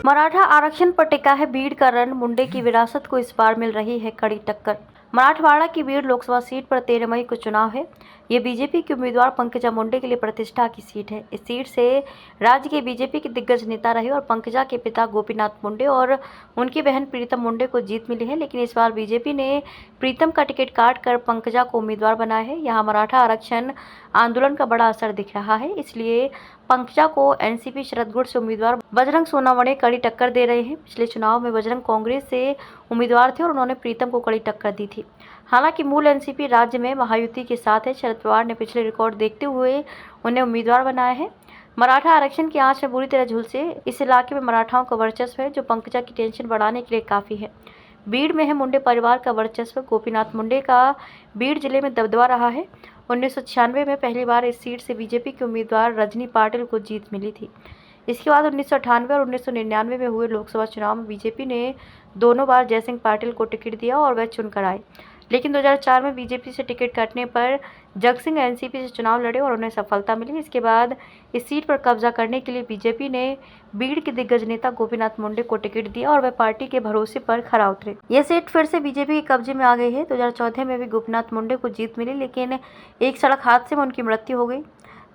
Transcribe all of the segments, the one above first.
मराठा आरक्षण पर टिका है भीड़ का रण, मुंडे की विरासत को इस बार मिल रही है कड़ी टक्कर। मराठवाड़ा की भीड़ लोकसभा सीट पर 13 मई को चुनाव है। ये बीजेपी के उम्मीदवार पंकजा मुंडे के लिए प्रतिष्ठा की सीट है। इस सीट से राज्य के बीजेपी के दिग्गज नेता रहे और पंकजा के पिता गोपीनाथ मुंडे और उनकी बहन प्रीतम मुंडे को जीत मिली है। लेकिन इस बार बीजेपी ने प्रीतम का टिकट काट कर पंकजा को उम्मीदवार बनाया है। यहाँ मराठा आरक्षण आंदोलन का बड़ा असर दिख रहा है, इसलिए पंकजा को एनसीपी शरदगढ़ से उम्मीदवार बजरंग सोनावणे कड़ी टक्कर दे रहे हैं। पिछले चुनाव में बजरंग कांग्रेस से उम्मीदवार थे और उन्होंने प्रीतम को कड़ी टक्कर दी थी। हालांकि मूल एनसीपी राज्य में महायुति के साथ है। शरद पवार ने पिछले रिकॉर्ड देखते हुए उन्हें उम्मीदवार बनाया है। मराठा आरक्षण की आंच में बुरी तरह झुलसे इस इलाके में मराठाओं का वर्चस्व है, जो पंकजा की टेंशन बढ़ाने के लिए काफी है। बीड़ में है मुंडे परिवार का वर्चस्व। गोपीनाथ मुंडे का बीड़ जिले में दबदबा रहा है। 1996 में पहली बार इस सीट से बीजेपी के उम्मीदवार रजनी पाटिल को जीत मिली थी। इसके बाद 1998 और 1999 में हुए लोकसभा चुनाव में बीजेपी ने दोनों बार जयसिंह पाटिल को टिकट दिया और वह चुनकर आए। लेकिन 2004 में बीजेपी से टिकट कटने पर जगसिंह एनसीपी से चुनाव लड़े और उन्हें सफलता मिली। इसके बाद इस सीट पर कब्जा करने के लिए बीजेपी ने बीड़ के दिग्गज नेता गोपीनाथ मुंडे को टिकट दिया और वह पार्टी के भरोसे पर खरा उतरे। यह सीट फिर से बीजेपी के कब्जे में आ गई है। 2014 में भी गोपीनाथ मुंडे को जीत मिली, लेकिन एक सड़क हादसे में उनकी मृत्यु हो गई।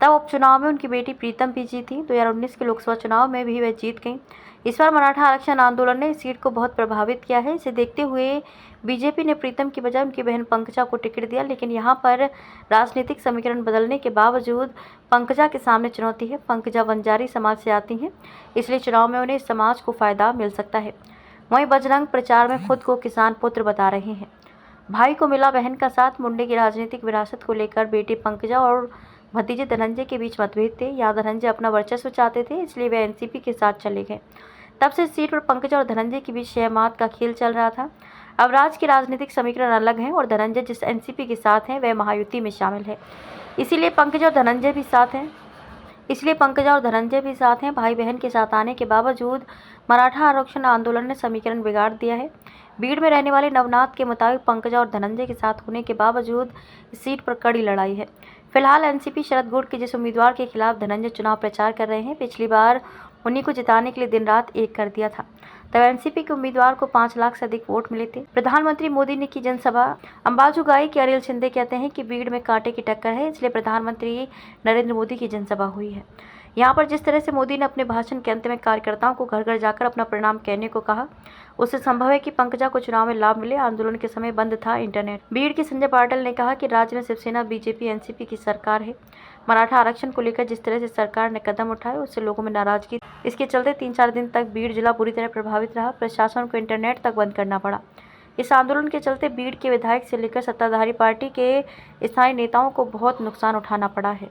तब उपचुनाव में उनकी बेटी प्रीतम भी जीती। 2019 के लोकसभा चुनाव में भी वह जीत गई। इस बार मराठा आरक्षण आंदोलन ने इस सीट को बहुत प्रभावित किया है। इसे देखते हुए बीजेपी ने प्रीतम की बजाय उनकी बहन पंकजा को टिकट दिया, लेकिन यहाँ पर राजनीतिक समीकरण बदलने के बावजूद पंकजा के सामने चुनौती है। पंकजा बंजारी समाज से आती हैं, इसलिए चुनाव में उन्हें इस समाज को फायदा मिल सकता है। वहीं बजरंग प्रचार में खुद को किसान पुत्र बता रहे हैं। भाई को मिला बहन का साथ। मुंडे की राजनीतिक विरासत को लेकर बेटी पंकजा और भतीजे धनंजय के बीच मतभेद थे। यहाँ धनंजय अपना वर्चस्व चाहते थे, इसलिए वे एनसीपी के साथ चले गए। तब से सीट पर पंकजा और धनंजय के बीच शहमात का खेल चल रहा था। अब राज्य के राजनीतिक समीकरण अलग हैं और धनंजय जिस एनसीपी के साथ हैं वह महायुति में शामिल है। इसीलिए पंकजा और धनंजय भी साथ हैं। भाई बहन के साथ आने के बावजूद मराठा आरक्षण आंदोलन ने समीकरण बिगाड़ दिया है। बीड़ में रहने वाले नवनाथ के मुताबिक पंकजा और धनंजय के साथ होने के बावजूद इस सीट पर कड़ी लड़ाई है। फिलहाल एनसीपी शरदगढ़ के जिस उम्मीदवार के खिलाफ धनंजय चुनाव प्रचार कर रहे हैं, पिछली बार उन्हीं को जिताने के लिए दिन रात एक कर दिया था। तब एनसीपी के उम्मीदवार को 5 लाख से अधिक वोट मिले थे। प्रधानमंत्री मोदी ने की जनसभा। अंबाजू गाई के अनिल शिंदे कहते हैं कि बीड़ में कांटे की टक्कर है, इसलिए प्रधानमंत्री नरेंद्र मोदी की जनसभा हुई है। यहाँ पर जिस तरह से मोदी ने अपने भाषण के अंत में कार्यकर्ताओं को घर घर जाकर अपना परिणाम कहने को कहा, उससे संभव है कि पंकजा को चुनाव में लाभ मिले। आंदोलन के समय बंद था इंटरनेट। बीड़ के संजय पाटिल ने कहा कि राज्य में शिवसेना बीजेपी एनसीपी की सरकार है। मराठा आरक्षण को लेकर जिस तरह से सरकार ने कदम उठाए उससे लोगों में नाराजगी। इसके चलते 3-4 दिन तक बीड़ जिला बुरी तरह प्रभावित रहा। प्रशासन को इंटरनेट तक बंद करना पड़ा। इस आंदोलन के चलते बीड़ के विधायक से लेकर सत्ताधारी पार्टी के स्थानीय नेताओं को बहुत नुकसान उठाना पड़ा है।